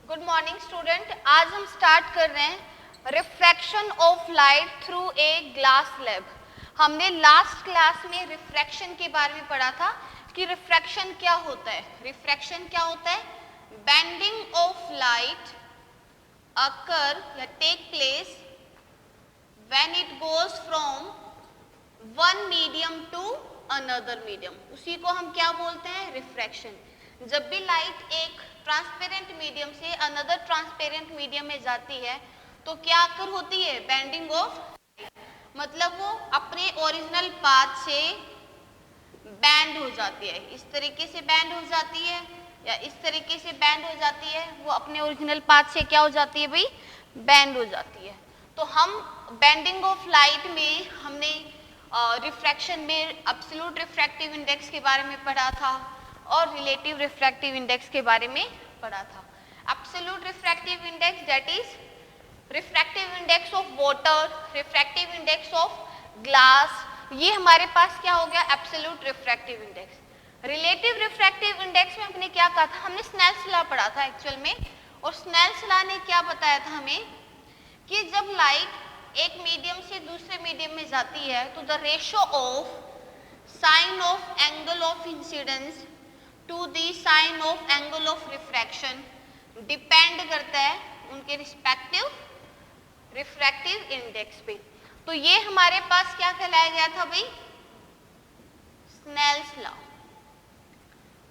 Good morning student. आज हम start कर रहे हैं refraction of light through a glass slab. हमने लास्ट क्लास में रिफ्रैक्शन के बारे में पढ़ा था कि रिफ्रैक्शन क्या होता है। रिफ्रैक्शन क्या होता है? बेंडिंग ऑफ लाइट अकर या take place when it goes from one medium to another medium. उसी को हम क्या बोलते हैं? रिफ्रैक्शन। जब भी लाइट एक ट्रांसपेरेंट मीडियम से अनदर ट्रांसपेरेंट मीडियम में जाती है तो क्या आकर होती है? बेंडिंग ऑफ, मतलब वो अपने ओरिजिनल पाथ से बैंड हो जाती है। इस तरीके से बैंड हो जाती है या इस तरीके से बैंड हो जाती है। वो अपने ओरिजिनल पाथ से क्या हो जाती है भाई? बैंड हो जाती है। तो हम बेंडिंग ऑफ लाइट में हमने रिफ्रैक्शन में एब्सोल्यूट रिफ्रैक्टिव इंडेक्स के बारे में पढ़ा था और रिलेटिव रिफ्रैक्टिव इंडेक्स के बारे में पढ़ा था। Absolute refractive index that is refractive index of water, refractive index of glass, ये हमारे पास क्या हो गया? Absolute refractive index. Relative refractive index में हमने क्या कहा था? हमने स्नेल्स लॉ पढ़ा था एक्चुअल में। और स्नेल्स लॉ ने क्या बताया था हमें कि जब लाइट एक मीडियम से दूसरे मीडियम में जाती है तो the ratio of sine of angle of incidence to the sine of angle of refraction depend करता है उनके रिस्पेक्टिव रिफ्रैक्टिव इंडेक्स पे। तो ये हमारे पास क्या कहलाया गया था भाई? Snell's law.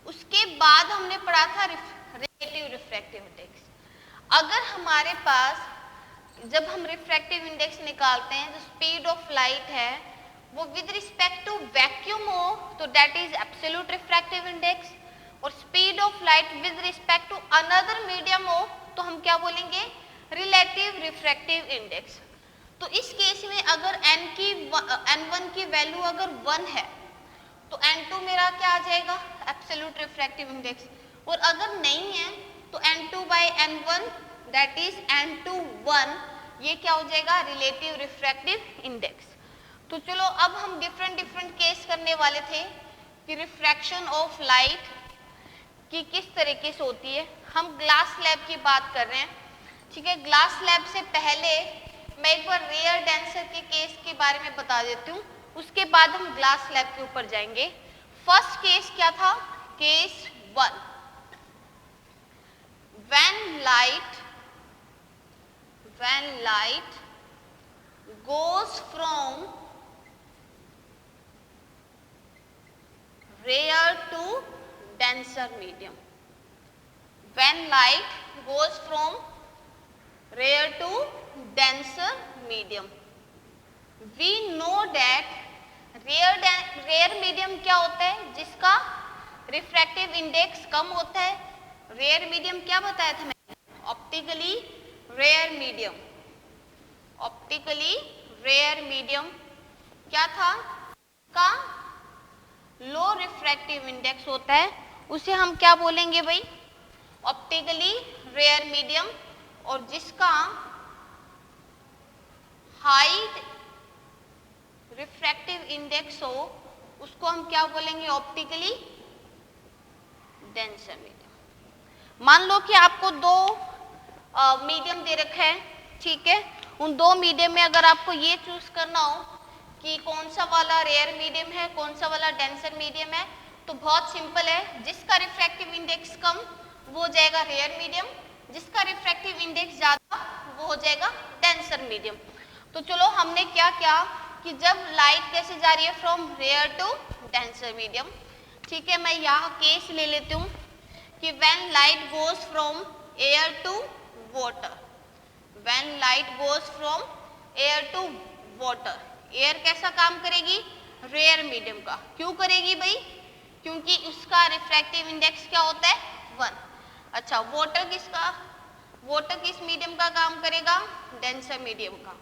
उसके बाद हमने पढ़ा था रिलेटिव रिफ्रैक्टिव इंडेक्स। अगर हमारे पास जब हम रिफ्रैक्टिव इंडेक्स निकालते हैं जो स्पीड ऑफ लाइट है वो विद रिस्पेक्ट टू वैक्यूम हो तो that is absolute refractive index, और speed of light with respect to another medium हो तो हम क्या बोलेंगे? Relative refractive index. तो इस केस में अगर n1 की वैल्यू अगर 1 है तो n2 मेरा क्या आ जाएगा? Absolute refractive index. और अगर नहीं है तो n2/n1 दैट इज n2(1), ये क्या हो जाएगा? Relative refractive index. तो चलो अब हम डिफरेंट केस करने वाले थे कि रिफ्रैक्शन ऑफ लाइट की किस तरीके से होती है। हम ग्लास स्लैब की बात कर रहे हैं, ठीक है। ग्लास स्लैब से पहले मैं एक बार रेयर डेंसर के केस के बारे में बता देती हूँ, उसके बाद हम ग्लास स्लैब के ऊपर जाएंगे। फर्स्ट केस क्या था? Case 1, when light goes from rare to denser medium. When light goes from rare to denser medium, we know that rare medium क्या होता है? जिसका रिफ्रैक्टिव इंडेक्स कम होता है। रेयर मीडियम क्या बताया था मैंने? Optically rare medium. Optically rare medium क्या था? का लो रिफ्रैक्टिव इंडेक्स होता है, उसे हम क्या बोलेंगे भाई? Optically rare medium. और जिसका हाई रिफ्रैक्टिव इंडेक्स हो उसको हम क्या बोलेंगे? Optically denser medium. मान लो कि आपको दो मीडियम दे रखा है, ठीक है। उन दो मीडियम में अगर आपको ये चूज करना हो कि कौन सा वाला रेयर मीडियम है, कौन सा वाला डेंसर मीडियम है, तो बहुत सिंपल है। जिसका रिफ्रैक्टिव इंडेक्स कम वो हो जाएगा रेयर मीडियम, जिसका रिफ्रैक्टिव इंडेक्स ज्यादा वो हो जाएगा डेंसर मीडियम। तो चलो हमने क्या किया कि जब लाइट कैसे जा रही है? From rare to denser medium, ठीक है। मैं यहाँ केस ले लेती हूँ कि when light goes from air to water, when light goes from air to water, air कैसा काम करेगी? रेयर मीडियम का। क्यों करेगी भाई? क्योंकि उसका रिफ्रैक्टिव इंडेक्स क्या होता है? 1। अच्छा, वाटर किस मीडियम का काम करेगा? डेंसर मीडियम का।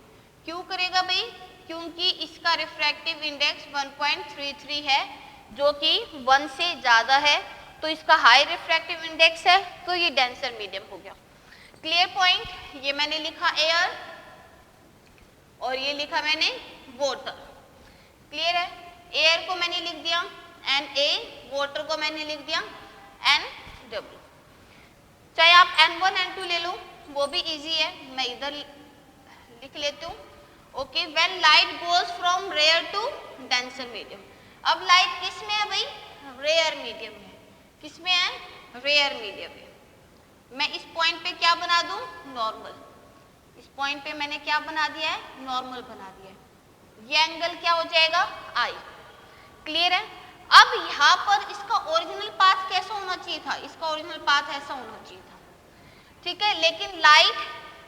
क्यों करेगा भाई? क्योंकि इसका रिफ्रैक्टिव इंडेक्स 1.33 है जो कि 1 से ज्यादा है, तो इसका हाई रिफ्रैक्टिव इंडेक्स है, तो ये डेंसर मीडियम हो गया। Clear point? ये मैंने लिखा एयर और ये लिखा मैंने वाटर। क्लियर है? एयर को मैंने लिख दिया Na, वाटर को मैंने लिख दिया Nw। चाहे आप N1 N2 ले लो, वो भी इजी है, मैं इधर लिख लेती हूँ। Okay, when light goes from rare to denser medium. अब लाइट किस में है भाई? रेयर मीडियम में। किस में है? रेयर मीडियम में। मैं इस पॉइंट पे क्या बना दूं? नॉर्मल। इस पॉइंट पे मैंने क्या बना दिया है? नॉर्मल बना दिया है। ये एंगल क्या हो जाएगा? आई। क्लियर है? अब यहाँ पर इसका ओरिजिनल पाथ कैसा होना चाहिए था? इसका ओरिजिनल पाथ ऐसा होना चाहिए था, ठीक है। लेकिन लाइट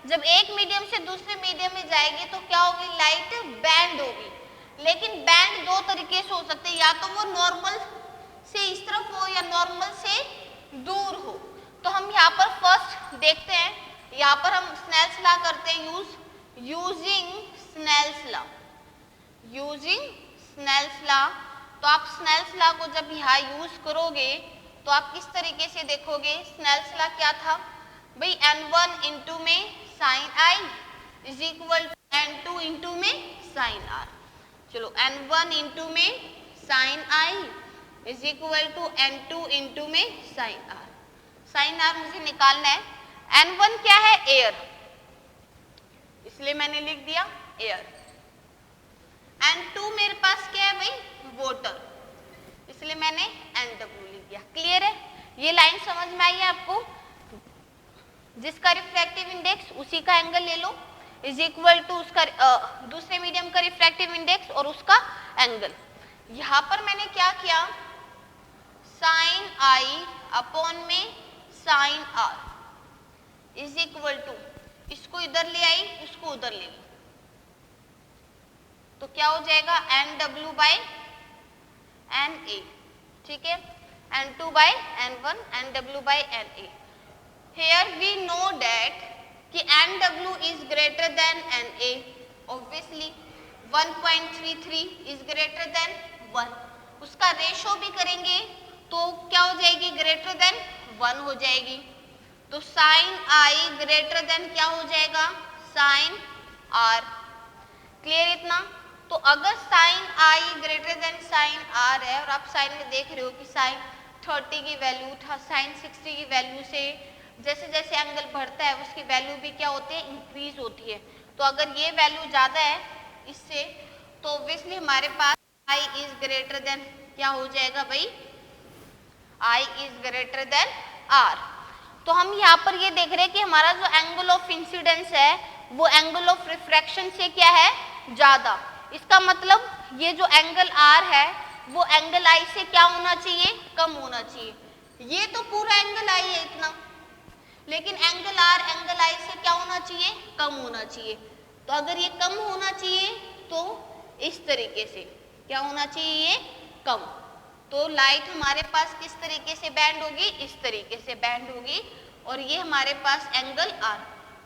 जब एक मीडियम से दूसरे मीडियम में जाएगी तो क्या होगी? लाइट बैंड होगी। लेकिन बैंड दो तरीके से हो सकते हैं, या तो वो नॉर्मल से इस तरफ हो या नॉर्मल से दूर हो। तो हम यहाँ पर फर्स्ट देखते हैं, यहाँ पर हम स्नेल्स लॉ करते हैं using Snell's law. Using Snell's law. तो आप स्नेल्स लॉ को जब यहाँ यूज करोगे तो आप किस तरीके से देखोगे? स्नेल्स लॉ क्या था भाई? N1 इंटू में sine I is equal to N2 into में साइन आर। चलो, N1 इंटू में sine I is equal to N2 into में साइन आर। साइन आर मुझे निकालना है। N1 क्या है? एयर, इसलिए मैंने लिख दिया एयर। N2 मेरे पास क्या है भाई? वाटर, इसलिए मैंने NW लिख दिया। क्लियर है? ये लाइन समझ में आई है आपको? जिसका रिफ्रैक्टिव इंडेक्स उसी का एंगल ले लो, इज इक्वल टू उसका दूसरे मीडियम का रिफ्रैक्टिव इंडेक्स और उसका एंगल। यहां पर मैंने क्या किया? साइन आई अपॉन में sine R is equal to, इसको इधर ले आई, उसको उधर ले ली, तो क्या हो जाएगा? NW बाई NA, ठीक है। N2 by N1, NW by NA। Here we know that कि NW is greater than NA, obviously 1.33 is greater than 1। उसका रेशो भी करेंगे तो क्या हो जाएगी? ग्रेटर देन 1 हो जाएगी। तो साइन आई ग्रेटर देन क्या हो जाएगा? Sign R. क्लियर इतना? तो अगर sine I greater than sine R है और आप साइन में देख रहे हो कि साइन 30 की वैल्यू था, साइन 60 की वैल्यू से जैसे जैसे एंगल बढ़ता है उसकी वैल्यू भी क्या होती है? इंक्रीज होती है। तो अगर ये वैल्यू ज्यादा है इससे, तो ऑब्वियसली हमारे पास आई इज ग्रेटर देन क्या हो जाएगा भाई? I is greater than are. तो हम यहाँ पर ये देख रहे हैं कि हमारा जो एंगल ऑफ इंसिडेंस है वो एंगल ऑफ रिफ्रैक्शन से क्या है? ज्यादा। इसका मतलब ये जो एंगल आर है वो एंगल आई से क्या होना चाहिए? कम होना चाहिए। ये तो पूरा एंगल आई है इतना, लेकिन एंगल आर एंगल आई से क्या होना चाहिए? कम होना चाहिए। तो अगर ये कम होना चाहिए तो इस तरीके से क्या होना चाहिए? ये कम। तो लाइट हमारे पास किस तरीके से बैंड होगी? इस तरीके से बैंड होगी, और ये हमारे पास एंगल आर।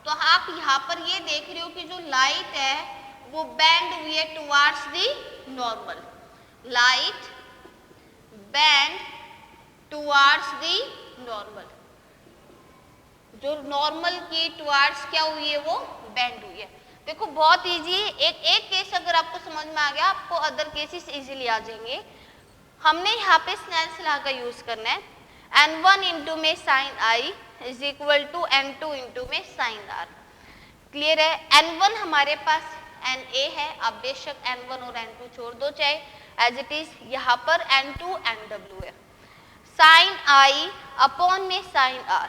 तो आप यहाँ पर ये देख रहे हो कि जो लाइट है वो बैंड हुई है towards the normal. Light bend towards the normal, जो नॉर्मल की टुवार्ड्स क्या हुई है? वो बैंड हुई है। देखो बहुत इजी है। एक केस अगर आपको समझ में आ गया, आपको अदर केसेस इजीली आ जाएंगे। हमने यहाँ पे स्नेल्स लॉ का यूज करना है। N1 इंटू में sine I is equal to N2 into में साइन आर। क्लियर है? N1 हमारे पास NA है, आप बेशक N1 और N2 छोड़ दो चाहे एज इट इज। यहाँ पर N2 NW है। साइन आई अपॉन में साइन आर,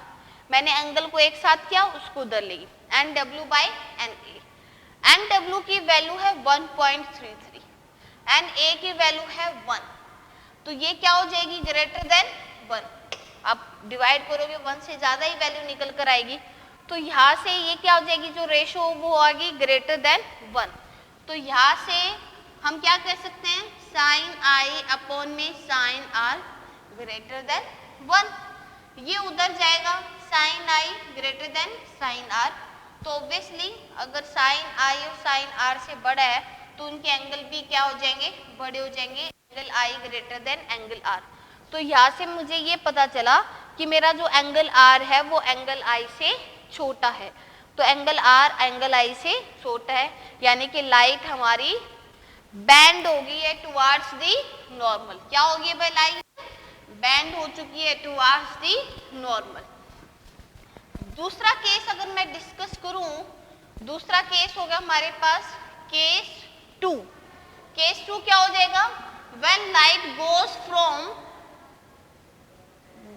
मैंने एंगल को एक साथ किया, उसको उधर ले NW बाई NA। NW की वैल्यू है 1.33, NA की वैल्यू है 1, तो ये क्या हो जाएगी? Greater than 1। आप डिवाइड करोगे 1 से ज्यादा ही वैल्यू निकल कर आएगी, तो यहाँ से ये क्या हो जाएगी? जो रेशो वो आएगी ग्रेटर देन 1। तो यहाँ से हम क्या कह सकते हैं? साइन आई अपॉन में साइन आर ग्रेटर देन 1। ये उधर जाएगा sine I greater than sine R, तो ऑब्वियसली अगर साइन आई और साइन आर से बड़ा है तो उनके एंगल भी क्या हो जाएंगे? बड़े हो जाएंगे। Angle I greater than angle R. तो यहाँ से मुझे ये पता चला कि मेरा जो एंगल आर है वो एंगल आई से छोटा है। तो एंगल आर एंगल आई से छोटा है, यानी कि लाइट हमारी बैंड होगी है टुवार्ड्स दी नॉर्मल। क्या होगी भाई? लाइट बैंड हो चुकी है टुवार्ड्स दी नॉर्मल। दूसरा केस अगर मैं डिस्कस करूं, दूसरा केस होगा हमारे पास केस 2। केस 2 क्या हो जाएगा? When light goes from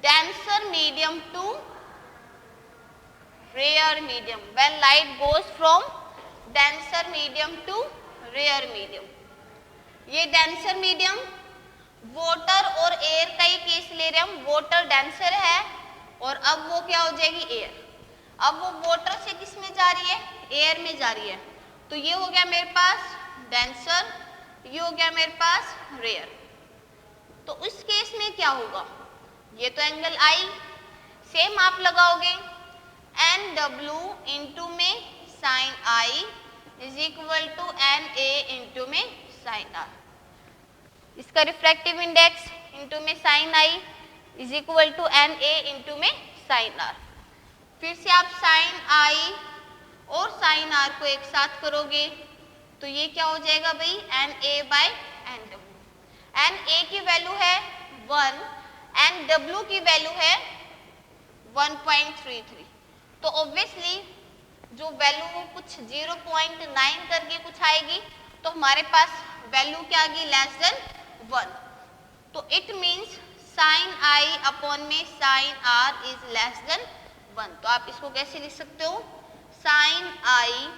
denser medium to rare medium, when light goes from denser medium to rare medium. ये डेंसर मीडियम वाटर और एयर का ही केस ले रहे हैं हम। वाटर डेंसर है और अब वो क्या हो जाएगी? एयर। अब वो वाटर से किस में जा रही है? एयर में जा रही है। तो ये हो गया मेरे पास डेंसर, ये हो गया मेरे पास रेयर। तो उस केस में क्या होगा? ये तो एंगल आई सेम आप लगाओगे, एन डब्ल्यू इंटू में sine I is equal to N A into में साइन आर। इसका रिफ्रैक्टिव इंडेक्स इंटू में sine I is equal to N A into में साइन आर। फिर से आप साइन आई और साइन आर को एक साथ करोगे तो ये क्या हो जाएगा भाई? N A by N W. N A की वैल्यू है 1, एन डब्ल्यू की वैल्यू है 1.33। तो ऑब्वियसली जो वैल्यू वो कुछ 0.9 करके कुछ आएगी, तो हमारे पास वैल्यू क्या आ गई? Less than 1। तो it means sine I upon में sine R is less than 1। तो आप इसको कैसे लिख सकते हो? Sine I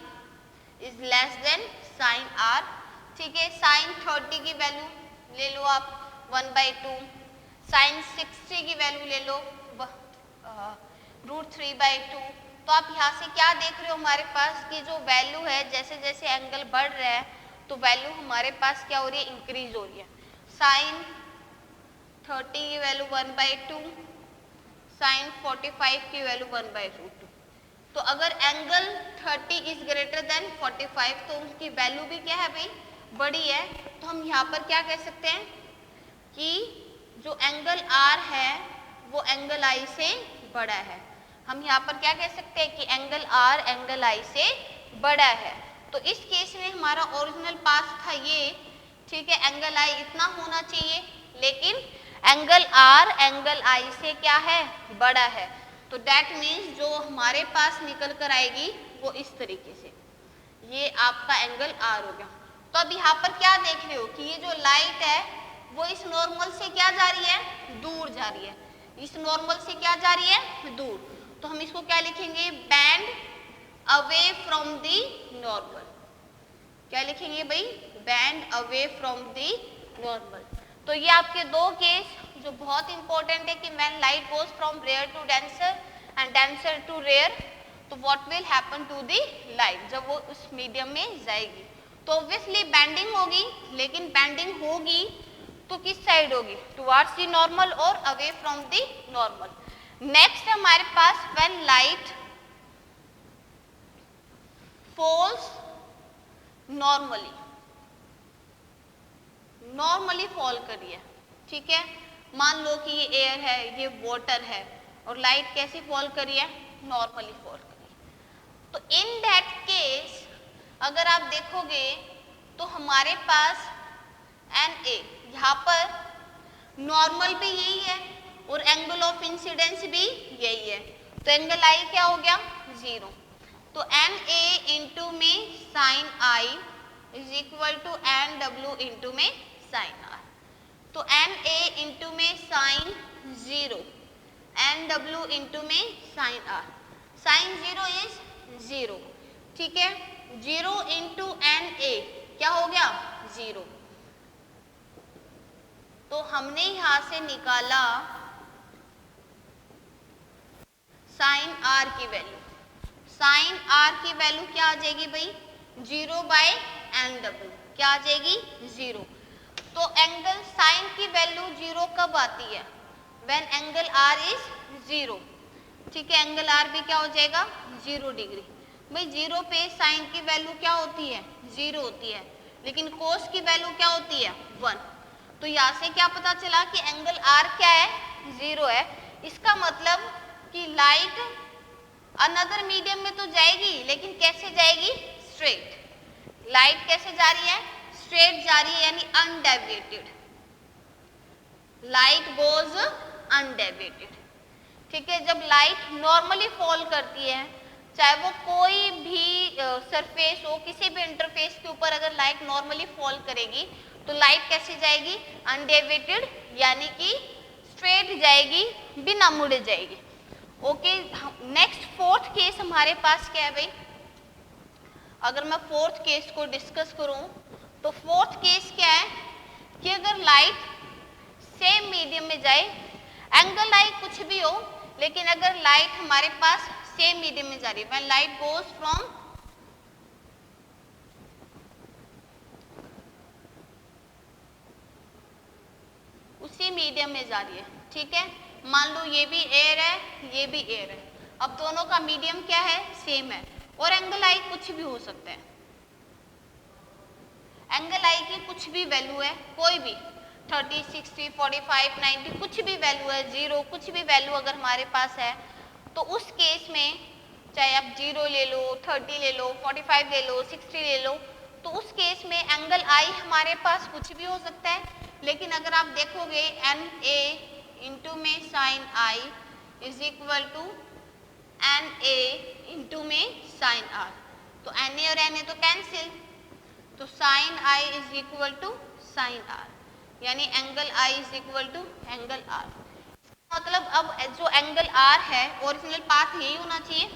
is less than sine R. ठीक है, साइन 30 की वैल्यू ले लो आप 1/2, साइन 60 की वैल्यू ले लो √3/2। तो आप यहाँ से क्या देख रहे हो? हमारे पास की जो वैल्यू है, जैसे जैसे एंगल बढ़ रहा है तो वैल्यू हमारे पास क्या हो रही है? इंक्रीज हो रही है। साइन 30 की वैल्यू 1/2, साइन 45 की वैल्यू 1/√2। तो अगर एंगल 30 इज ग्रेटर देन 45 तो उनकी वैल्यू भी क्या है भाई? बड़ी है। तो हम यहाँ पर क्या कह सकते हैं कि जो एंगल R है वो एंगल I से बड़ा है। हम यहाँ पर क्या कह सकते हैं कि एंगल R एंगल I से बड़ा है। तो इस केस में हमारा ओरिजिनल पाथ था ये, ठीक है, एंगल I इतना होना चाहिए, लेकिन एंगल R एंगल I से क्या है? बड़ा है। तो दैट मीन्स जो हमारे पास निकल कर आएगी वो इस तरीके से, ये आपका एंगल R हो गया। तो अब यहाँ पर क्या देख रहे हो कि ये जो लाइट है वो इस नॉर्मल से क्या जा रही है? दूर जा रही है। इस नॉर्मल से क्या जा रही है? दूर। तो हम इसको क्या लिखेंगे? Band away from the normal. क्या लिखेंगे भाई? Band away from the normal. तो ये आपके दो केस जो बहुत इंपॉर्टेंट है कि when light goes from rare to denser and denser to rare, तो what will happen to the light जब वो उस मीडियम में जाएगी? तो ऑब्वियसली बैंडिंग होगी, लेकिन बैंडिंग होगी तो किस साइड होगी? टुवर्ड्स दी नॉर्मल और away from the normal. Next हमारे पास when light falls normally, normally fall कर रही है, ठीक है। मान लो कि ये एयर है, ये वाटर है, और लाइट कैसी फॉल कर रही है? नॉर्मली फॉल कर रही है। तो इन दैट केस अगर आप देखोगे तो हमारे पास एन ए, यहाँ पर नॉर्मल भी यही है और एंगल ऑफ इंसिडेंस भी यही है। तो एंगल आई क्या हो गया? 0। तो एन ए इंटू में sine I is equal to N W into में साइन आर। तो एन ए इंटू में साइन 0, एन डब्ल्यू इंटू में साइन आर। साइन 0 इज 0, ठीक है। 0 इंटू एन ए क्या हो गया? 0। तो हमने यहां से निकाला साइन आर की वैल्यू। साइन आर की वैल्यू क्या आ जाएगी भाई? 0/n_w। क्या आ जाएगी? 0। तो एंगल साइन की वैल्यू 0 कब आती है? व्हेन एंगल आर इज 0, ठीक है। एंगल आर भी क्या हो जाएगा? 0 डिग्री। भाई 0 पे साइन की वैल्यू क्या होती है? 0 होती है, लेकिन कोस की वैल्यू क्या होती है? 1। तो यहाँ से क्या पता चला कि एंगल आर क्या है? 0 है। इसका मतलब कि लाइट अनदर मीडियम में तो जाएगी, लेकिन कैसे जाएगी? स्ट्रेट। लाइट कैसे जा रही है? स्ट्रेट जा रही है, यानी अनडेविएटेड। Light goes undeviated. ठीक है, जब लाइट नॉर्मली फॉल करती है, चाहे वो कोई भी सरफेस हो, किसी भी इंटरफेस के ऊपर अगर लाइट नॉर्मली फॉल करेगी तो लाइट कैसे जाएगी, अनडेविएटेड, यानी कि स्ट्रेट जाएगी, बिना मुड़े जाएगी। ओके, नेक्स्ट फोर्थ केस हमारे पास क्या है भाई, अगर मैं फोर्थ केस को डिस्कस करूं तो फोर्थ केस क्या है कि अगर लाइट सेम मीडियम में जाए, एंगल लाइट कुछ भी हो, लेकिन अगर लाइट हमारे पास सेम मीडियम में जा रही है, व्हेन लाइट गोज फ्रॉम उसी मीडियम में जा रही है, ठीक है, मान लो ये भी एयर है, ये भी एयर है, अब दोनों का मीडियम क्या है, सेम है, और एंगल आई कुछ भी हो सकता है, एंगल आई की कुछ भी वैल्यू है, कोई भी 30, 60, 45, 90 कुछ भी वैल्यू है, 0 कुछ भी वैल्यू अगर हमारे पास है, तो उस केस में चाहे आप 0 ले लो, 30 ले लो, 45 ले लो, 60 ले लो, तो उस केस में एंगल आई हमारे पास कुछ भी हो सकता है, लेकिन अगर आप देखोगे एन ए इंटू में sine I is equal to N A into में साइन आर, तो एन ए और एन ए तो कैंसिल, तो sine I is equal to sine R, यानी angle I is equal to angle R. मतलब अब जो एंगल आर है ओरिजिनल पाथ यही होना चाहिए,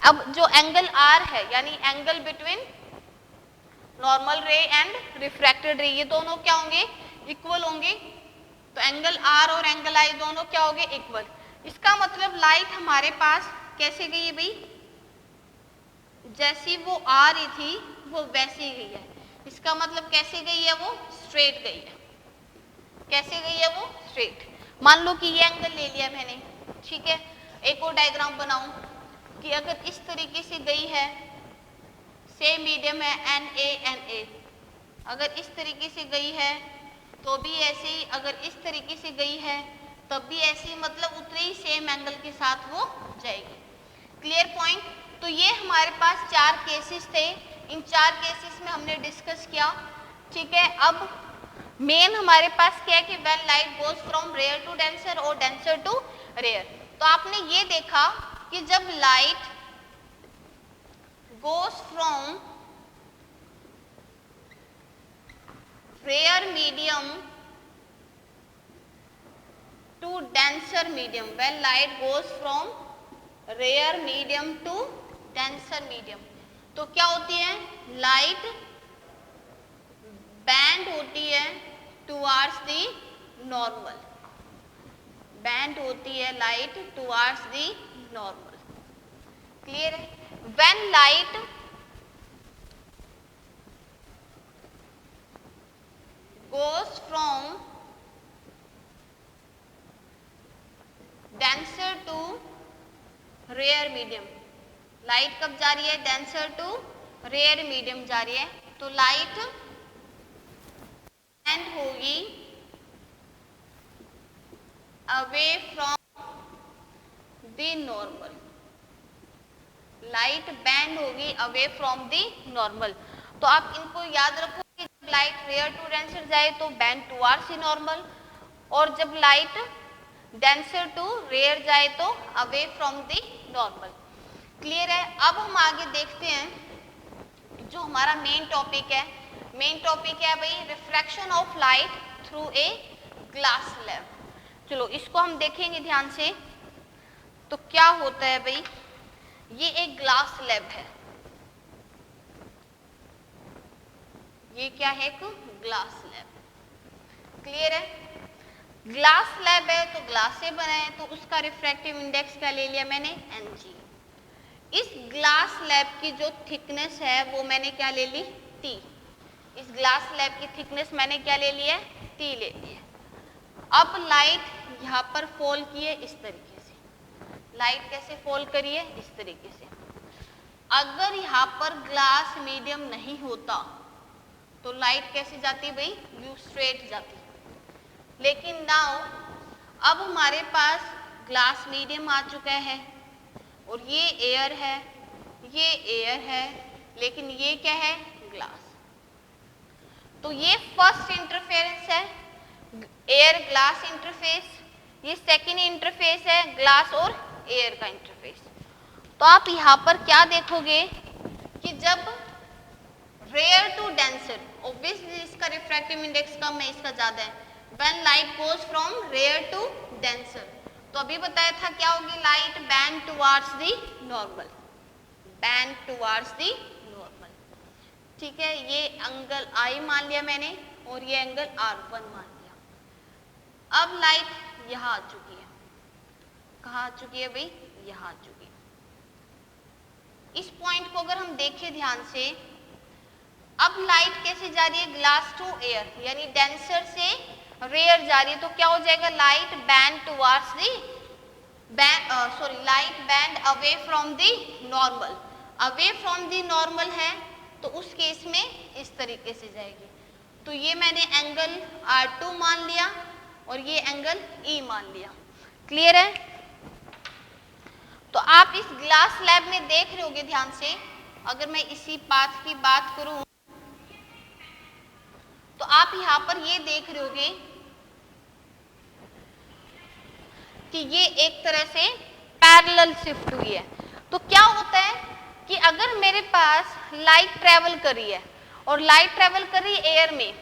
अब जो एंगल आर है यानी angle between normal ray and refracted ray, ये दोनों क्या होंगे, इक्वल होंगे, तो एंगल आर और एंगल आई दोनों क्या होंगे, इक्वल। इसका मतलब लाइट हमारे पास कैसे गई है भाई, जैसी वो आ रही थी वो वैसे ही गई है, इसका मतलब कैसे गई है, वो स्ट्रेट गई है, कैसे गई है वो स्ट्रेट। मान लो कि ये एंगल ले लिया मैंने, ठीक है, एक और डायग्राम बनाऊं कि अगर इस तरीके से गई है, सेम मीडियम है एन ए, अगर इस तरीके से गई है तो भी ऐसे ही, अगर इस तरीके से गई है तब भी ऐसे ही, मतलब उतने ही सेम एंगल के साथ वो जाएगी। Clear point. तो ये हमारे पास 4 केसेस थे, इन 4 केसेस में हमने डिस्कस किया, ठीक है। अब मेन हमारे पास क्या है कि when light goes from rare to denser और डेंसर टू रेयर, तो आपने ये देखा कि जब light goes from rare medium to denser medium, when light goes from rare medium to denser medium, तो क्या होती है, लाइट बैंड होती है टुवार्ड्स दी नॉर्मल, बैंड होती है light towards the normal. Clear है। When light goes from denser to rare medium, light कब जा रही है, denser to rare medium जा रही है, तो लाइट बैंड होगी away from the normal, light band होगी अवे फ्रॉम दी नॉर्मल। तो आप इनको याद रखो कि जब लाइट रेयर टू डेंसर जाए तो बैंड टुवार्ड्स दी नॉर्मल, और जब लाइट डेंसर टू रेयर जाए तो away from the normal. Clear है। अब हम आगे देखते हैं जो हमारा मेन टॉपिक है। मेन टॉपिक है भाई refraction of light through a glass slab. चलो इसको हम देखेंगे ध्यान से। तो क्या होता है भाई, ये एक ग्लास स्लैब है, ये क्या है, एक ग्लास स्लैब। क्लियर है। ग्लास स्लैब है तो ग्लास से बना है, तो उसका रिफ्रैक्टिव इंडेक्स क्या ले लिया मैंने, Ng। इस ग्लास स्लैब की जो थिकनेस है वो मैंने क्या ले ली, T। इस ग्लास स्लैब की थिकनेस मैंने क्या ले ली है, T ले ली है। अब लाइट यहाँ पर फॉल की है इस तरीके से, लाइट कैसे फॉल करी है, इस तरीके से। अगर यहाँ पर ग्लास मीडियम नहीं होता तो लाइट कैसे जाती भाई, यू स्ट्रेट जाती। लेकिन नाउ अब हमारे पास ग्लास मीडियम आ चुका है और ये एयर है, ये एयर है, लेकिन ये क्या है, ग्लास। तो ये फर्स्ट इंटरफेरेंस है, एयर ग्लास इंटरफेस। ये सेकेंड इंटरफेस है ग्लास और एयर का इंटरफेस। तो आप यहाँ पर क्या देखोगे कि जब रेयर टू डेंसर, ऑब्वियसली इसका रिफ्रैक्टिव इंडेक्स कम है, इसका ज्यादा है, when light goes from rare to denser, तो अभी बताया था क्या होगी, light bend towards the normal, bend towards the normal. ठीक है, ये एंगल I मान लिया मैंने और ये एंगल R1 मान लिया। अब लाइट यहाँ आ चुकी है, कहाँ आ चुकी है भाई, यहाँ आ चुकी है। इस पॉइंट को अगर हम देखें ध्यान से, अब लाइट कैसे जा रही है, ग्लास टू एयर, यानी डेंसर से रेयर जा रही है, तो क्या हो जाएगा, light bend towards the light band away from the normal, away from the normal है तो उस केस में इस तरीके से जाएगी। तो ये मैंने एंगल R2 मान लिया और ये एंगल E मान लिया। क्लियर है? तो आप इस ग्लास लैब में देख रहे होगे ध्यान से, अगर मैं इसी पाथ की बात करूं तो आप यहाँ पर ये देख रहे होगे कि ये एक तरह से पैरेलल शिफ्ट हुई है। तो क्या होता है कि अगर मेरे पास लाइट ट्रेवल कर रही है और लाइट ट्रेवल कर रही है एयर में,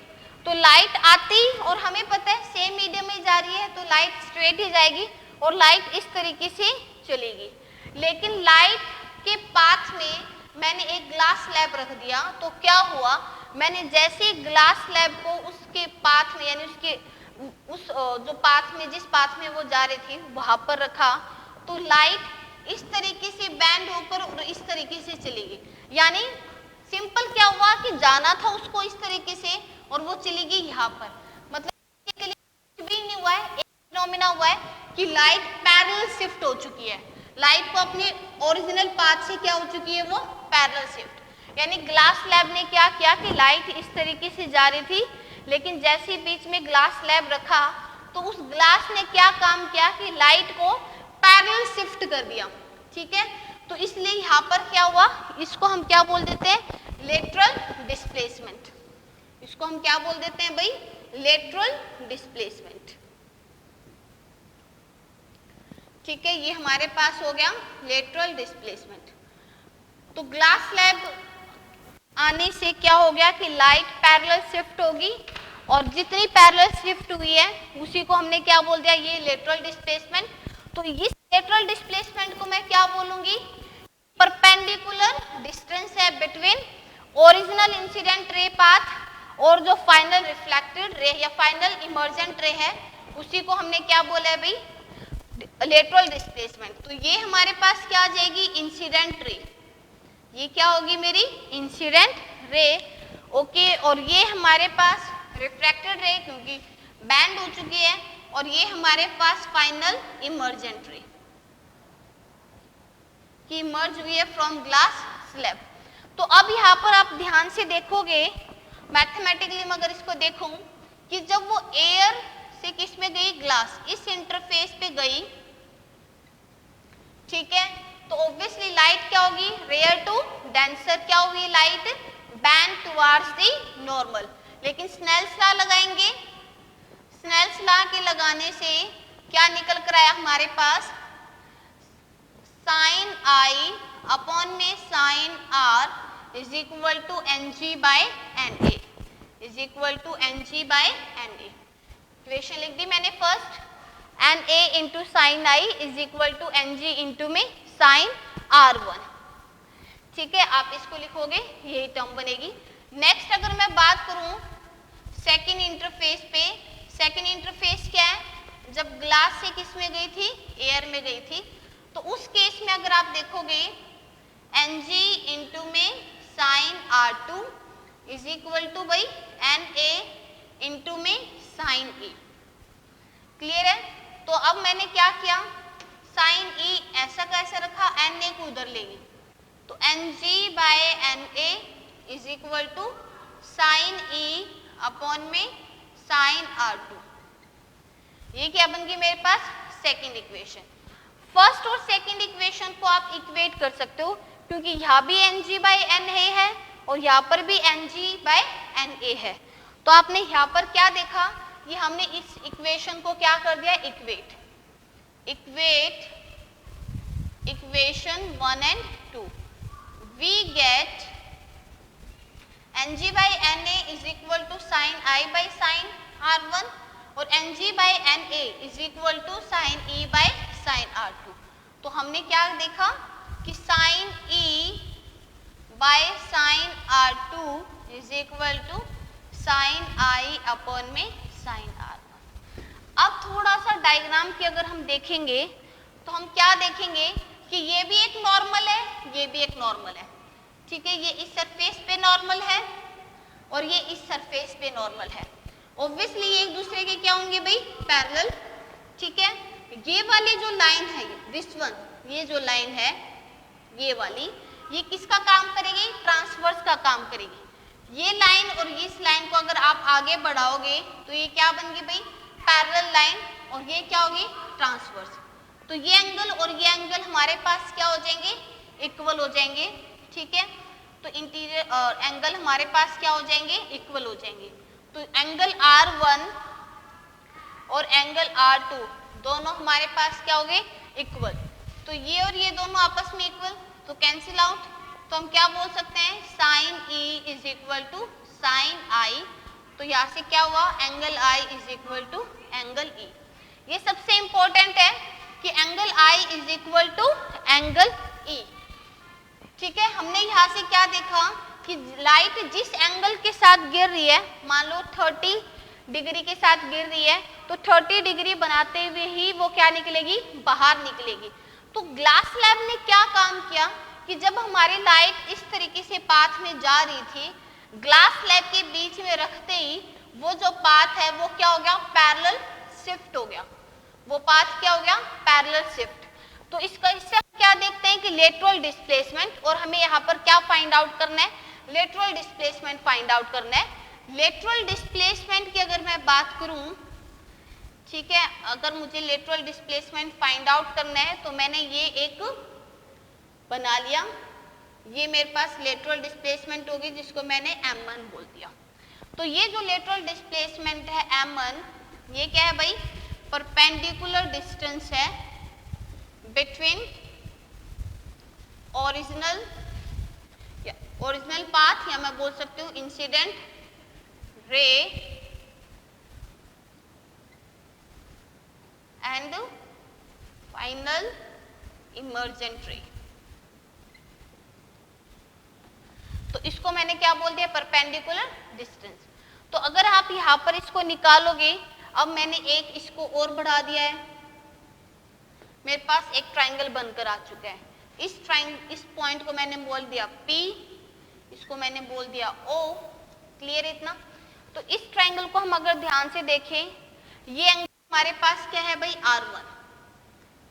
तो लाइट आती, और हमें पता है सेम मीडियम में जा रही है तो लाइट स्ट्रेट ही जाएगी और लाइट इस तरीके से चलेगी। लेकिन लाइट के पाथ में मैंने एक ग्लास स्लैब रख दिया, तो क्या हुआ, मैंने जैसे ग्लास स्लैब को उसके पाथ में, यानी उसके उस जो पाथ में, जिस पाथ में वो जा रही थी वहां पर रखा, तो लाइट इस तरीके से बैंड होकर और इस तरीके से चलेगी। यानी सिंपल क्या हुआ कि जाना था उसको इस तरीके से और वो चली गई यहाँ पर। मतलब के लिए कुछ भी नहीं हुआ है, एक फिनोमेना हुआ है कि लाइट पैरेलल शिफ्ट हो चुकी है, लाइट को अपने ओरिजिनल पाथ से क्या हो चुकी है, वो पैरेलल शिफ्ट। यानी ग्लास स्लैब ने क्या किया कि लाइट इस तरीके से जा रही थी, लेकिन जैसे ही बीच में ग्लास स्लैब रखा तो उस ग्लास ने क्या काम किया कि लाइट को पैरेलल शिफ्ट कर दिया। ठीक है, तो इसलिए यहाँ पर क्या हुआ, इसको हम क्या बोल देते हैं, लेटरल डिस्प्लेसमेंट। इसको हम क्या बोल देते हैं भाई, लेटरल डिस्प्लेसमेंट। ठीक है, ये हमारे पास हो गया लेटरल डिस्प्लेसमेंट। तो ग्लास स्लैब आने से क्या हो गया कि लाइट पैरेलल शिफ्ट होगी, और जितनी पैरेलल शिफ्ट हुई है उसी को हमने क्या बोल दिया, ये लेटरल डिस्प्लेसमेंट। तो इस लेटरल डिस्प्लेसमेंट को मैं क्या बोलूंगी, परपेंडिकुलर डिस्टेंस है between original incident ray path और जो फाइनल रिफ्लेक्टेड रे या फाइनल इमर्जेंट रे है, उसी को हमने क्या बोला है भाई, लेटरल डिस्प्लेसमेंट। तो ये हमारे पास क्या आ जाएगी, इंसिडेंट रे, ये क्या होगी मेरी इंसिडेंट रे। ओके, और ये हमारे पास रिफ्रैक्टेड रे क्योंकि बैंड हो चुकी है, और ये हमारे पास फाइनल इमर्जेंट रे की इमर्ज हुई है फ्रॉम ग्लास स्लैब। तो अब यहाँ पर आप ध्यान से देखोगे, मैथमेटिकली मैं अगर इसको देखूं कि जब वो एयर से किस में गई, ग्लास, इस इंटरफेस पे गई, ठीक है, तो ऑब्वियसली लाइट क्या होगी, रेयर टू डेंसर क्या हुई, light bend towards the normal. लेकिन स्नेल्स लॉ लगाएंगे, स्नेल्स लॉ के लगाने से क्या निकल कर आया हमारे पास, साइन आई अपॉन में sine R is equal to N G by N A, is equal to N G by N A. Equation लिख दी मैंने first, N A into sine I is equal to N G into में sine R1। ठीक है, आप इसको लिखोगे, यही टर्म बनेगी। नेक्स्ट अगर मैं बात करूं सेकेंड इंटरफेस पे, सेकेंड इंटरफेस क्या है, जब ग्लास से किस में गई थी, एयर में गई थी, तो उस केस में अगर आप देखोगे एन जी इंटू में sine R2 is equal to by N A into में साइन E। क्लियर है? तो अब मैंने क्या किया, साइन E ऐसा का ऐसा रखा, एन ए को उधर लेंगे, तो N G by N A is equal to sine E upon में साइन R2। ये क्या बन गई मेरे पास, सेकेंड इक्वेशन। फर्स्ट और सेकेंड इक्वेशन को आप इक्वेट कर सकते हो, क्योंकि यहाँ भी N G by N A है और यहाँ पर भी N G by N A है। तो आपने यहाँ पर क्या देखा, ये हमने इस इक्वेशन को क्या कर दिया, equate. equate equation 1 and 2, we get Ng by Na is equal to sin I by sin R1 और Ng by Na is equal to sin E by sin R2। तो हमने क्या देखा कि sin E by sin R2 is equal to sin I upon में sin R1। अब थोड़ा सा डायग्राम की अगर हम देखेंगे तो हम क्या देखेंगे कि ये भी एक नॉर्मल है, ये भी एक नॉर्मल है, ठीक है। ये इस सरफेस पे नॉर्मल है और ये इस सरफेस पे नॉर्मल है। ऑब्वियसली ये एक दूसरे के क्या होंगे भाई, पैरेलल, ठीक है। ये वाली जो लाइन है, दिस वन, ये जो लाइन है ये वाली, ये किसका काम करेगी, ट्रांसवर्स का काम करेगी। ये लाइन और इस लाइन को अगर आप आगे बढ़ाओगे तो ये क्या बन गई भाई, पैरेलल लाइन, और ये क्या होगी, ट्रांसवर्स। तो ये एंगल और ये एंगल हमारे पास क्या हो जाएंगे, इक्वल हो जाएंगे, ठीक है। तो इंटीरियर एंगल हमारे पास क्या हो जाएंगे, इक्वल हो जाएंगे। तो एंगल R1 और एंगल R2 दोनों हमारे पास क्या हो गए, इक्वल। तो ये और ये दोनों आपस में इक्वल, तो कैंसिल आउट। तो हम क्या बोल सकते हैं, sine E is equal to sine I। तो यहाँ से क्या हुआ, angle I is equal to angle E। ये सबसे इंपॉर्टेंट है कि angle I is equal to angle E, ठीक है। हमने यहाँ से क्या देखा कि लाइट जिस एंगल के साथ गिर रही है, मान लो 30 डिग्री के साथ गिर रही है, तो 30 डिग्री बनाते हुए ही वो क्या निकलेगी, बाहर निकलेगी। तो ग्लास स्लैब ने क्या काम किया कि जब हमारी लाइट इस तरीके से पाथ में जा रही थी, ग्लास स्लैब के बीच में रखते ही वो जो पाथ है वो क्या हो गया, पैरेलल शिफ्ट हो गया। वो पाथ क्या हो गया, पैरेलल शिफ्ट। तो इसका इससे हम क्या देखते हैं कि लेटरल डिस्प्लेसमेंट, और हमें यहाँ पर क्या फाइंड आउट करना है, लेटरल डिस्प्लेसमेंट फाइंड आउट करना है। लेटरल डिस्प्लेसमेंट की अगर मैं बात करूं, ठीक है, अगर मुझे लेटरल डिस्प्लेसमेंट फाइंड आउट करना है तो मैंने ये एक बना लिया, ये मेरे पास लेटरल डिस्प्लेसमेंट होगी जिसको मैंने M1 बोल दिया। तो ये जो लेटरल डिस्प्लेसमेंट है M1, ये क्या है भाई, परपेंडिकुलर डिस्टेंस है बिटवीन ओरिजिनल पाथ, या मैं बोल सकती हूँ incident ray and final emergent रे। तो इसको मैंने क्या बोल दिया, परपेंडिकुलर डिस्टेंस। तो अगर आप यहां पर इसको निकालोगे, अब मैंने एक इसको और बढ़ा दिया है, मेरे पास एक ट्राइंगल बनकर आ चुका है। इस पॉइंट को मैंने बोल दिया P, इसको मैंने बोल दिया O, क्लियर इतना। तो इस ट्राइंगल को हम अगर ध्यान से देखें, ये एंगल हमारे पास क्या है भाई, R1,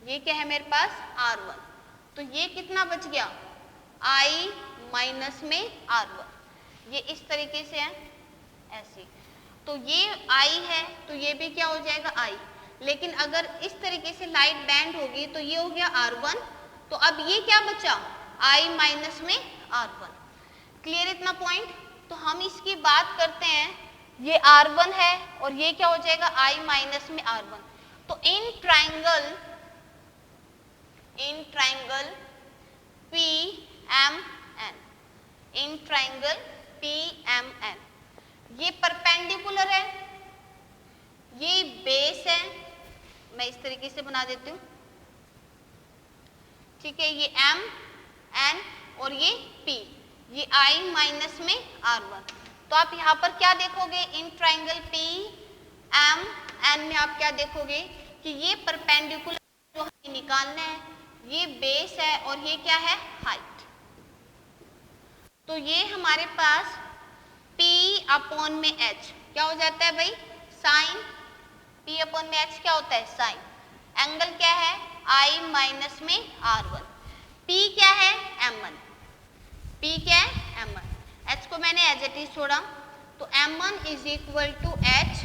ये क्या है मेरे पास, R1। तो ये कितना बच गया, I माइनस में R1, ये इस तरीके से है ऐसे। तो ये I है तो ये भी क्या हो जाएगा, I। लेकिन अगर इस तरीके से लाइट बैंड होगी तो ये हो गया R1, तो अब ये क्या बचा, I माइनस में R1। क्लियर इतना पॉइंट। तो हम इसकी बात करते हैं, ये R1 है और ये क्या हो जाएगा, I माइनस में R1। तो in triangle PMN, in triangle PMN, ये परपेंडिकुलर है, ये बेस है, मैं इस तरीके से बना देती हूँ, ठीक है। ये M N और ये P, ये I माइनस में R1। तो आप यहाँ पर क्या देखोगे, इन ट्राइंगल PMN में आप क्या देखोगे कि ये परपेंडिकुलर जो हमें निकालना है, ये बेस है और ये क्या है, हाइट। तो ये हमारे पास P अपॉन में H क्या हो जाता है भाई, साइन। P अपॉन में H क्या होता है, साइन। एंगल क्या है, I माइनस में R1। P क्या है, M1। P क्या है, M1। H को मैंने एज इट इज छोड़ा, तो M1 is equal to H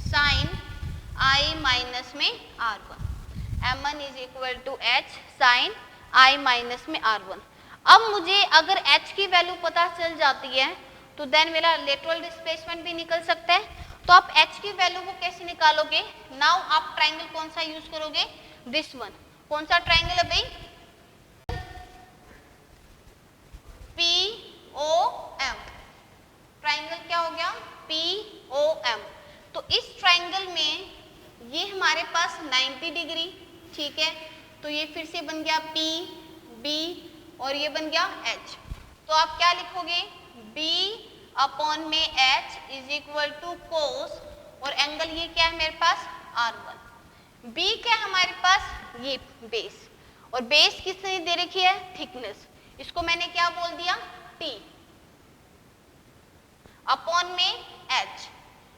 sine I minus में R1। M1 is equal to H sine I minus में R1। अब मुझे अगर H की वैल्यू पता चल जाती है तो देन मेरा लेटरल डिस्प्लेसमेंट भी निकल सकता है। तो आप H की वैल्यू को कैसे निकालोगे, नाउ आप ट्राइंगल कौन सा यूज करोगे, दिस वन। कौन सा ट्राइंगल है भाई? POM। ट्राइंगल क्या हो गया? POM। तो इस ट्राइंगल में ये हमारे पास 90 डिग्री, ठीक है, तो ये फिर से बन गया P, B और ये बन गया H। तो आप क्या लिखोगे? B अपॉन में H इज इक्वल टू कोस, और एंगल ये क्या है मेरे पास? R1। B क्या है हमारे पास? ये बेस, और बेस किसने दे रखी है? थिकनेस। इसको मैंने क्या बोल दिया? T अपॉन में H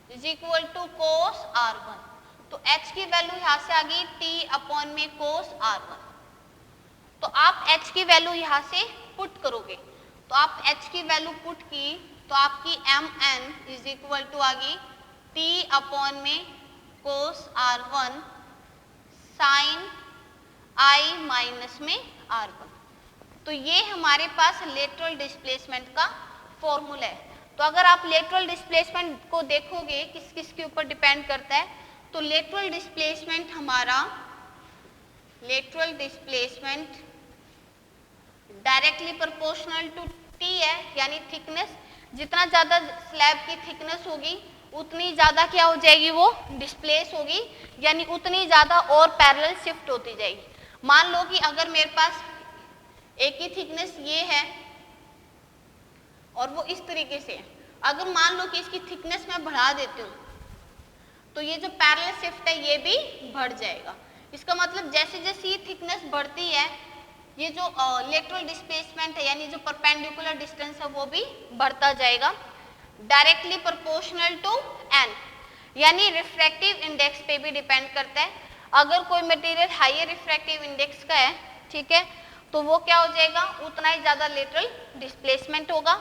is equal to cos R1। तो H की वैल्यू यहां से आ गई T अपॉन में कोस R1। तो आप H की वैल्यू यहां से पुट करोगे, तो आप H की वैल्यू पुट की तो आपकी MN इज इक्वल टू आ गई T अपॉन में कोस R1 साइन I माइनस में R1। तो ये हमारे पास लेटरल डिस्प्लेसमेंट का फॉर्मूला है। तो अगर आप लेटरल डिस्प्लेसमेंट को देखोगे किस किस के ऊपर डिपेंड करता है, तो लेटरल डिस्प्लेसमेंट हमारा, lateral displacement directly proportional to T है, यानी थिकनेस। जितना ज्यादा स्लैब की थिकनेस होगी उतनी ज्यादा क्या हो जाएगी? वो डिस्प्लेस होगी, यानी उतनी ज्यादा और पैरेलल शिफ्ट होती जाएगी। मान लो कि अगर मेरे पास एक ही थिकनेस ये है और वो इस तरीके से है, अगर मान लो कि इसकी थिकनेस मैं बढ़ा देती हूँ तो ये जो पैरेलल शिफ्ट है ये भी बढ़ जाएगा। इसका मतलब जैसे जैसे ये थिकनेस बढ़ती है, ये जो लेटरल डिस्प्लेसमेंट है यानी जो परपेंडिकुलर डिस्टेंस है वो भी बढ़ता जाएगा, डायरेक्टली प्रोपोर्शनल टू n, यानी रिफ्रैक्टिव इंडेक्स पे भी डिपेंड करता है। अगर कोई मटेरियल हाईयर रिफ्रैक्टिव इंडेक्स का है, ठीक है, तो वो क्या हो जाएगा? उतना ही ज्यादा लेटरल डिस्प्लेसमेंट होगा।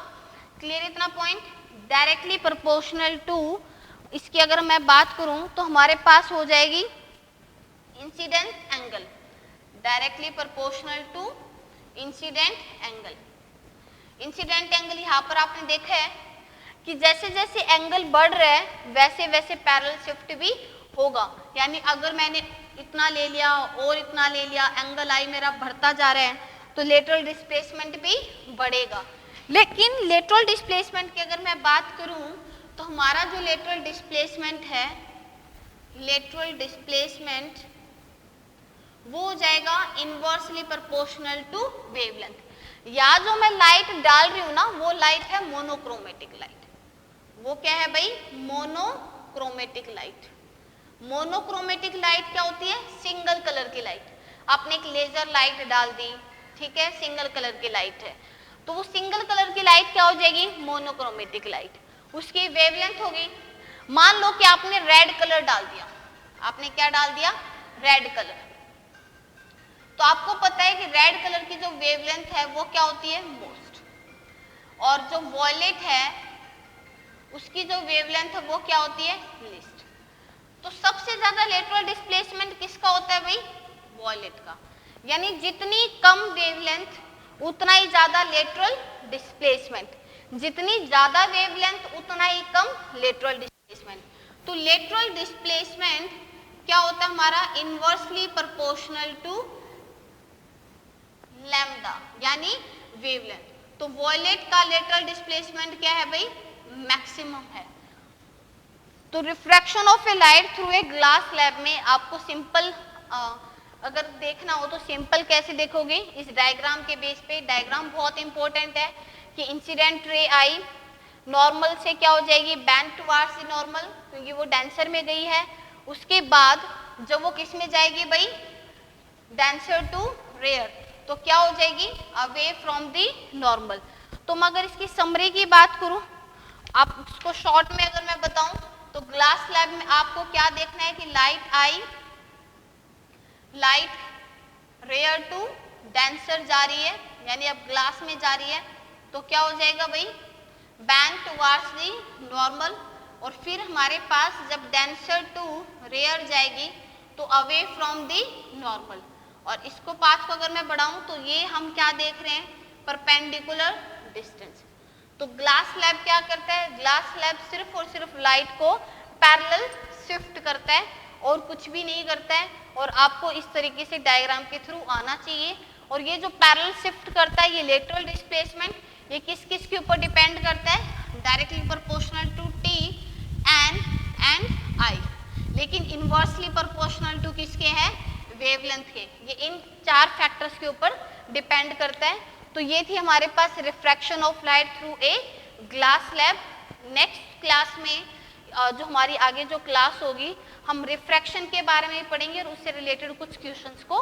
क्लियर इतना पॉइंट? डायरेक्टली प्रोपोर्शनल टू, इसकी अगर मैं बात करूं तो हमारे पास हो जाएगी incident angle, directly proportional to incident angle. Incident angle यहाँ पर आपने देखा है कि जैसे जैसे एंगल बढ़ रहा है वैसे वैसे पैरेलल शिफ्ट भी होगा, यानी अगर मैंने इतना ले लिया और इतना ले लिया, एंगल आई मेरा बढ़ता जा रहा है, तो लेटरल डिस्प्लेसमेंट भी बढ़ेगा। लेकिन लेटरल डिस्प्लेसमेंट की अगर मैं बात करूं तो हमारा जो लेटरल डिस्प्लेसमेंट है, लेटरल डिस्प्लेसमेंट वो हो जाएगा इनवर्सली प्रोपोर्शनल टू वेवलेंथ। या जो मैं लाइट डाल रही हूं ना वो लाइट है मोनोक्रोमेटिक लाइट। वो क्या है भाई? Monochromatic light. मोनोक्रोमेटिक लाइट क्या होती है? सिंगल कलर की लाइट। आपने एक लेजर लाइट डाल दी, ठीक है, सिंगल कलर की लाइट है, तो वो सिंगल कलर की लाइट क्या हो जाएगी? Monochromatic light. उसकी वेवलेंथ होगी, मान लो कि आपने रेड कलर डाल दिया, आपने क्या डाल दिया? Red colour. तो आपको पता है कि रेड कलर की जो वेवलेंथ है वो क्या होती है? मोस्ट। और जो वॉयलेट है उसकी जो वेवलेंथ है वो क्या होती है? लीस्ट। तो सबसे ज्यादा लेटरल डिस्प्लेसमेंट किसका होता है भाई? वॉयलेट का। यानी जितनी कम वेवलेंथ उतना ही ज्यादा लेटरल डिस्प्लेसमेंट, जितनी ज्यादा वेवलेंथ उतना ही कम लेटरल डिस्प्लेसमेंट। तो लेटरल डिस्प्लेसमेंट क्या होता है हमारा? इनवर्सली प्रोपोर्शनल टू लैम्डा, यानी वेवलेंथ। तो वॉयलेट का लेटरल डिस्प्लेसमेंट क्या है भाई? मैक्सिमम है। तो refraction of A light through a glass slab में आपको सिंपल अगर देखना हो तो सिंपल कैसे देखोगे? इस डायग्राम के बेस पे। डायग्राम बहुत इंपॉर्टेंट है कि इंसिडेंट रे आई नॉर्मल से क्या हो जाएगी? बैंड टुवार्ड्स द नॉर्मल, क्योंकि वो डेंसर में गई है। उसके बाद जब वो किस में जाएगी भाई? डेंसर टू रेयर, तो क्या हो जाएगी? Away from the normal. तो मैं अगर इसकी समरी की बात करूं, आप उसको शॉर्ट में अगर मैं बताऊं तो ग्लास स्लैब में आपको क्या देखना है कि लाइट आई, लाइट रेयर टू डेंसर जा रही है, यानी अब ग्लास में जा रही है, तो क्या हो जाएगा भाई? Band towards the normal. और फिर हमारे पास जब डेंसर टू रेयर जाएगी तो अवे फ्रॉम दी नॉर्मल। और इसको पाथ को अगर मैं बढ़ाऊं तो ये हम क्या देख रहे हैं? Perpendicular distance. तो ग्लास स्लैब क्या करता है? ग्लास स्लैब सिर्फ और सिर्फ लाइट को पैरेलल शिफ्ट करता है और कुछ भी नहीं करता है, और आपको इस तरीके से डायग्राम के थ्रू आना चाहिए। और ये जो पैरेलल शिफ्ट करता है, ये लेटरल डिस्प्लेसमेंट, ये किस किस के ऊपर डिपेंड करता है, directly proportional to T and I, लेकिन इनवर्सली प्रोपोर्शनल टू किसके हैं, वेवलेंथ के। ये इन 4 फैक्टर्स के ऊपर डिपेंड करता है। तो ये थी हमारे पास refraction of light through a glass slab. Next class में जो हमारी आगे जो क्लास होगी, हम रिफ्रैक्शन के बारे में पढ़ेंगे और उससे रिलेटेड कुछ क्वेश्चंस को